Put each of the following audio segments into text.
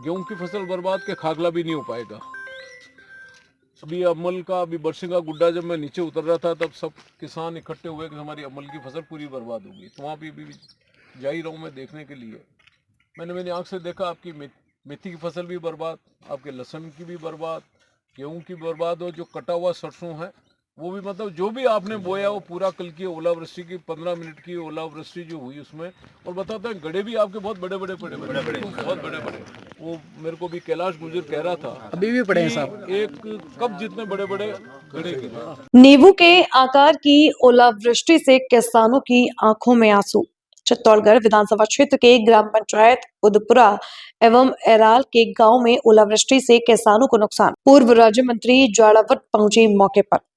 गेहूं की फसल बर्बाद के खागला भी नहीं हो पाएगा। अभी अमल का, अभी बरसिंगा गुड्डा जब मैं नीचे उतर रहा था तब सब किसान इकट्ठे हुए कि हमारी अमल की फसल पूरी बर्बाद हो गई। तो वहाँ भी जा ही रहा हूँ मैं देखने के लिए। मैंने मेरी आंख से देखा आपकी मेथी की फसल भी बर्बाद, आपके लहसुन की भी बर्बाद, गेहूं की बर्बाद, और जो कटा हुआ सरसों है वो भी, मतलब जो भी आपने बोया वो पूरा कल की ओलावृष्टि की 15 मिनट की ओलावृष्टि जो हुई उसमें। और बताते हैं गड्ढे भी आपके बहुत बड़े बड़े बहुत बड़े बड़े। वो मेरे को भी कैलाश गुर्जर कह रहा था अभी भी पड़े हैं कि साहब। एक कप जितने बड़े बड़े गड्ढे गिरे। नींबू के आकार की ओलावृष्टि से किसानों की आंखों में आंसू। चित्तौड़गढ़ विधानसभा क्षेत्र के ग्राम पंचायत उदपुरा एवं एराल के गांव में ओलावृष्टि से किसानों को नुकसान। पूर्व राज्य मंत्री जाड़ावत पहुंची मौके पर।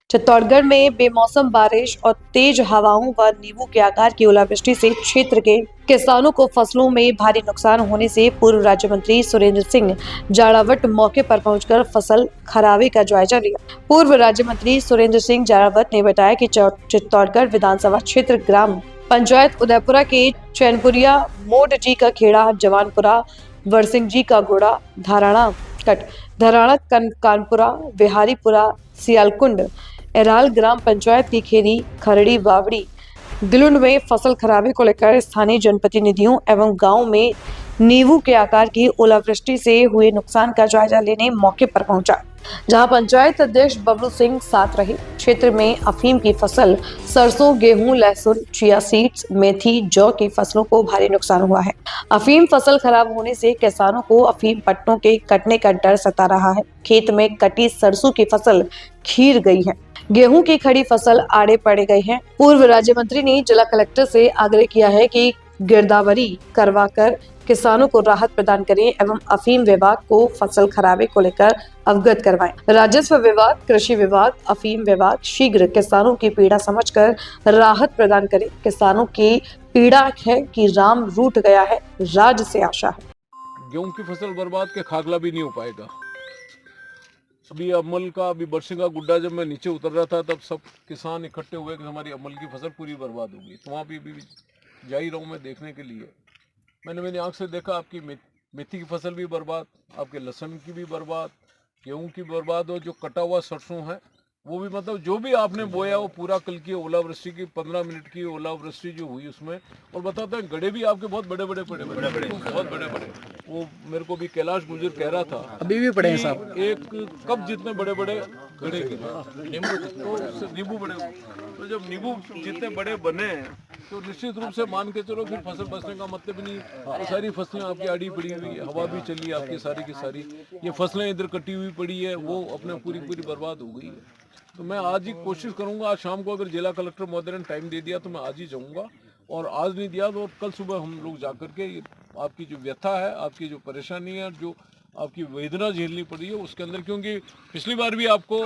चित्तौड़गढ़ में बेमौसम बारिश और तेज हवाओं व नींबू के आकार की ओलावृष्टि से क्षेत्र के किसानों को फसलों में भारी नुकसान होने से पूर्व राज्य मंत्री सुरेंद्र सिंह जाड़ावत मौके पर पहुंचकर फसल खराबे का जायजा लिया। पूर्व राज्य मंत्री सुरेंद्र सिंह जाड़ावत ने बताया कि चित्तौड़गढ़ विधानसभा क्षेत्र ग्राम पंचायत उदयपुरा के चैनपुरिया, मोड जी का खेड़ा, जवानपुरा, वरसिंह जी का गोड़ा, धराड़ा कानपुरा, बिहारीपुरा, सियालकुंड, एराल ग्राम पंचायत की खेरी, खरड़ी, बावड़ी, दिलुंड में फसल खराबे को लेकर स्थानीय जनप्रतिनिधियों एवं गांव में नींबू के आकार की ओलावृष्टि से हुए नुकसान का जायजा लेने मौके पर पहुंचा, जहां पंचायत अध्यक्ष बबलू सिंह साथ रहे। क्षेत्र में अफीम की फसल, सरसों, गेहूं, लहसुन, चिया सीड्स, मेथी, जौ की फसलों को भारी नुकसान हुआ है। अफीम फसल खराब होने से किसानों को अफीम पट्टों के कटने का डर सता रहा है। खेत में कटी सरसों की फसल खीर गई है, गेहूं की खड़ी फसल आड़े पड़ गई है। पूर्व राज्य मंत्री ने जिला कलेक्टर से आग्रह किया है कि गिरदावरी करवाकर किसानों को राहत प्रदान करें एवं अफीम विभाग को फसल खराबे को लेकर अवगत करवाएं। राजस्व विभाग, कृषि विभाग, अफीम विभाग शीघ्र किसानों की पीड़ा समझकर राहत प्रदान करें। किसानों की पीड़ा है कि राम रूठ गया है, राज से आशा है। गेहूं की फसल बर्बाद के खागला भी नहीं हो पाएगा। अभी अमल का, अभी बरसिंगा गुड्डा जब मैं नीचे उतर रहा था तब सब किसान इकट्ठे हुए कि हमारी अमल की फसल पूरी बर्बाद हो गई। तो वहाँ भी जा ही रहा हूँ मैं देखने के लिए। मैंने मेरी आंख से देखा आपकी मेथी की फसल भी बर्बाद, आपके लहसुन की भी बर्बाद, गेहूं की बर्बाद, और जो कटा हुआ सरसों है वो भी, मतलब जो भी आपने बोया वो पूरा कल की ओलावृष्टि की 15 मिनट की ओलावृष्टि जो हुई उसमें। और बताते हैं गड्ढे भी आपके बहुत बड़े बहुत बड़े बड़े। वो मेरे को भी कैलाश गुर्जर कह रहा था अभी भी पड़े हैं कि साहब। एक कप जितने बड़े बड़े गड्ढे गिरे। नींबू बड़े, तो जब नींबू जितने बड़े बने हैं तो निश्चित रूप से मान के चलो फिर फसल बचने का मतलब ही नहीं। तो सारी फसलें आपकी आड़ी पड़ी हुई, हवा भी चली आपकी सारी की सारी, ये फसलें इधर कटी हुई पड़ी है, वो अपने पूरी बर्बाद हो गई है। तो मैं आज ही कोशिश करूंगा, आज शाम को अगर जिला कलेक्टर महोदय ने टाइम दे दिया तो मैं आज ही जाऊंगा, और आज नहीं दिया तो कल सुबह हम लोग जा करके आपकी जो व्यथा है, आपकी जो परेशानी है, जो आपकी वेदना झेलनी पड़ी है उसके अंदर, क्योंकि पिछली बार भी आपको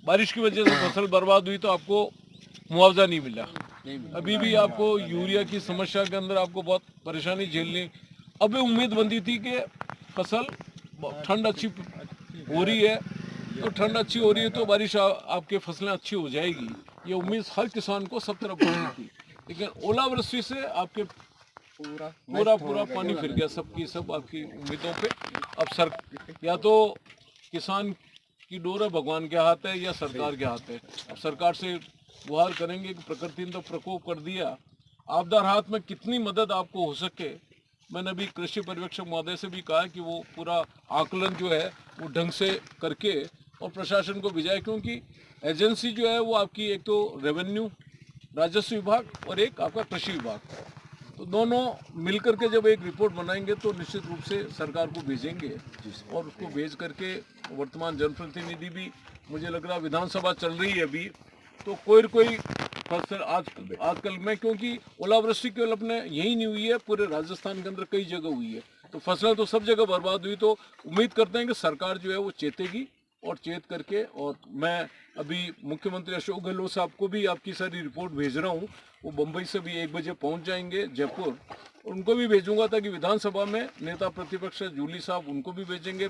बारिश की वजह से फसल बर्बाद हुई तो आपको मुआवजा नहीं मिला। अभी भी आपको यूरिया की समस्या के अंदर आपको बहुत परेशानी झेलनी। अभी उम्मीद बंदी थी कि फसल, ठंड अच्छी हो रही है, तो ठंड अच्छी हो रही है तो बारिश आपके फसलें अच्छी हो जाएगी, ये उम्मीद हर किसान को सब तरफ बनी थी। लेकिन ओलावृष्टि से आपके पूरा पानी फिर गया सबकी सब आपकी उम्मीदों पे। अब या तो किसान की डोर है भगवान के हाथ है या सरकार के हाथ है। अब सरकार से गुहार करेंगे कि प्रकृति ने तो प्रकोप कर दिया, आपदा राहत में कितनी मदद आपको हो सके। मैंने अभी कृषि पर्यवेक्षक महोदय से भी कहा है कि वो पूरा आकलन जो है वो ढंग से करके और प्रशासन को भेजाए, क्योंकि एजेंसी जो है वो आपकी एक तो रेवेन्यू राजस्व विभाग और एक आपका कृषि विभाग, तो दोनों मिलकर के जब एक रिपोर्ट बनाएंगे तो निश्चित रूप से सरकार को भेजेंगे, और उसको भेज करके वर्तमान जनप्रतिनिधि भी, मुझे लग रहा विधानसभा चल रही है अभी, तो कोई फसल आजकल में, क्योंकि ओलावृष्टि केवल अपने यही नहीं हुई है, पूरे राजस्थान के अंदर कई जगह हुई है, तो फसलें तो सब जगह बर्बाद हुई। तो उम्मीद करते हैं कि सरकार जो है वो चेतेगी, और चेत करके, और मैं अभी मुख्यमंत्री अशोक गहलोत साहब को भी आपकी सारी रिपोर्ट भेज रहा हूँ, वो बम्बई से भी 1 बजे पहुँच जाएंगे जयपुर, उनको भी भेजूंगा ताकि विधानसभा में नेता प्रतिपक्ष जूली साहब उनको भी भेजेंगे,